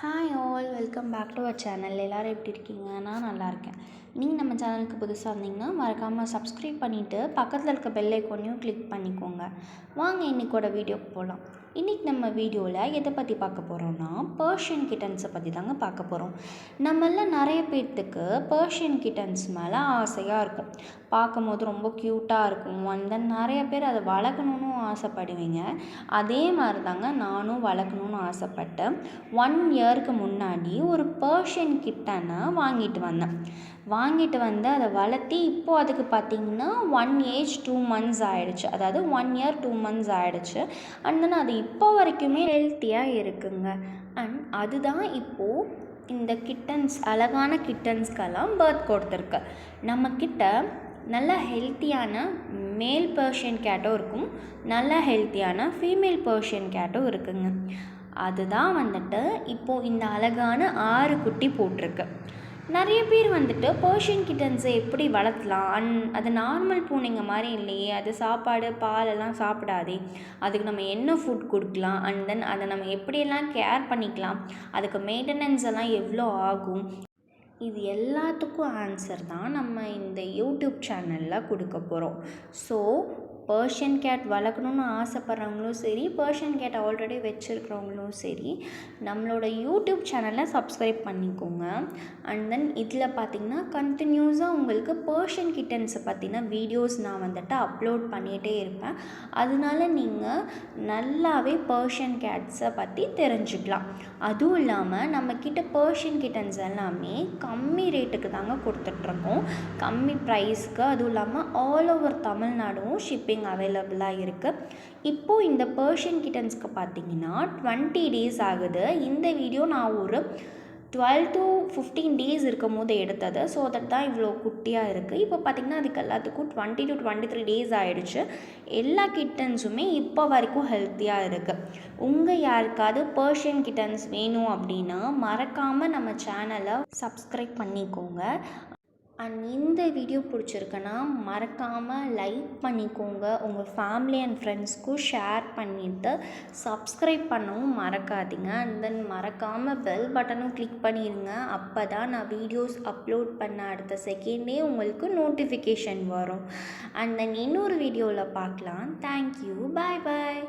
Hi all, welcome back to our channel. எல்லோரும் எப்படி இருக்கீங்க? நான் நல்லா இருக்கேன். நீங்கள் நம்ம சேனலுக்கு புதுசாக இருந்தீங்கன்னா மறக்காமல் சப்ஸ்கிரைப் பண்ணிவிட்டு பக்கத்தில் இருக்க பெல் ஐக்கானையும் கிளிக் பண்ணிக்கோங்க. வாங்க இன்றைக்கோட வீடியோக்கு போகலாம். இன்றைக்கி நம்ம வீடியோவில் எதை பற்றி பார்க்க போகிறோம்னா பர்ஷியன் கிட்டன்ஸை பற்றி தாங்க பார்க்க போகிறோம். நம்மள நிறைய பேர்த்துக்கு பர்ஷியன் கிட்டன்ஸ் மேலே ஆசையாக இருக்கும். பார்க்கும்போது ரொம்ப க்யூட்டாக இருக்கும். அண்ட் தென் நிறைய பேர் அதை வளர்க்கணுன்னு ஆசைப்படுவீங்க. அதே மாதிரி தாங்க நானும் வளர்க்கணுன்னு ஆசைப்பட்டேன். 1 இயருக்கு முன்னாடி ஒரு பர்ஷியன் கிட்டனை வாங்கிட்டு வந்து அதை வளர்த்தி இப்போது அதுக்கு பார்த்திங்கன்னா 1 ஏஜ் 2 months ஆகிடுச்சு. அதாவது 1 year 2 months ஆகிடுச்சு. அண்ட் தென் அது இப்போ வரைக்குமே ஹெல்த்தியாக இருக்குங்க. அண்ட் அதுதான் இப்போது இந்த கிட்டன்ஸ், அழகான கிட்டன்ஸ்க்கெல்லாம் பர்த் கொடுத்துருக்கு. நம்மக்கிட்ட நல்ல ஹெல்த்தியான மேல் பர்ஷியன் கேட்டும் இருக்கும், நல்ல ஹெல்த்தியான ஃபீமேல் பர்ஷியன் கேட்டும் இருக்குங்க. அதுதான் வந்துட்டு இப்போது இந்த அழகான 6 குட்டி போட்டிருக்கு. நிறைய பேர் வந்துட்டு பர்ஷியன் கிட்டன்ஸை எப்படி வளர்த்தலாம், அது நார்மல் பூனைங்க மாதிரி இல்லையே, அது சாப்பாடு பாலெல்லாம் சாப்பிடாதே, அதுக்கு நம்ம என்ன ஃபுட் கொடுக்கலாம், அண்ட் தென் அதை நம்ம எப்படியெல்லாம் கேர் பண்ணிக்கலாம், அதுக்கு மெயின்டெனன்ஸ் எல்லாம் எவ்வளோ ஆகும், இது எல்லாத்துக்கும் ஆன்சர் தான் நம்ம இந்த யூடியூப் சேனலில் கொடுக்க போகிறோம். ஸோ பர்ஷியன் கேட் வளர்க்கணுன்னு ஆசைப்பட்றவங்களும் சரி, பர்ஷியன் கேட் ஆல்ரெடி வச்சுருக்கிறவங்களும் சரி, நம்மளோட யூடியூப் சேனலை சப்ஸ்கிரைப் பண்ணிக்கோங்க. அண்ட் தென் இதில் பார்த்திங்கன்னா கண்டினியூஸாக உங்களுக்கு பர்ஷியன் கிட்டன்ஸை பற்றின வீடியோஸ் நான் வந்துட்டு அப்லோட் பண்ணிகிட்டே இருப்பேன். அதனால நீங்கள் நல்லாவே பர்ஷியன் கேட்ஸை பற்றி தெரிஞ்சுக்கலாம். அதுவும் இல்லாமல் நம்மக்கிட்ட பர்ஷியன் கிட்டன்ஸ் எல்லாமே கம்மி ரேட்டுக்கு தாங்க கொடுத்துட்ருக்கோம், கம்மி ப்ரைஸ்க்கு. அதுவும் இல்லாமல் ஆல் ஓவர் தமிழ்நாடும் ஷிப்பிங் அவைலபிளாக இருக்குது. இப்போது இந்த பர்ஷியன் கிட்டன்ஸ்க்கு பார்த்தீங்கன்னா 20 days ஆகுது. இந்த வீடியோ நான் ஒரு 12 to 15 days இருக்கும் போது எடுத்தது. ஸோ தட் தான் இவ்வளோ குட்டியாக இருக்குது. இப்போ பார்த்திங்கன்னா அதுக்கு எல்லாத்துக்கும் 20 to 23 days ஆகிடுச்சு. எல்லா கிட்டன்ஸுமே இப்போ வரைக்கும் ஹெல்த்தியாக இருக்குது. உங்கள் யாருக்காவது பர்ஷியன் கிட்டன்ஸ் வேணும் அப்படின்னா மறக்காமல் நம்ம சேனலை சப்ஸ்கிரைப் பண்ணிக்கோங்க. அண்ட் இந்த வீடியோ பிடிச்சிருக்குன்னா மறக்காமல் லைக் பண்ணிக்கோங்க. உங்கள் ஃபேமிலி அண்ட் ஃப்ரெண்ட்ஸ்க்கும் ஷேர் பண்ணிவிட்டு சப்ஸ்கிரைப் பண்ணவும் மறக்காதீங்க. அண்ட் தென் மறக்காமல் பெல் பட்டனும் கிளிக் பண்ணிடுங்க. அப்போ தான் நான் வீடியோஸ் அப்லோட் பண்ண அடுத்த செகண்டே உங்களுக்கு நோட்டிஃபிகேஷன் வரும். அண்ட் தென் இன்னொரு வீடியோவில் பார்க்கலாம். தேங்க்யூ, பாய் பாய்.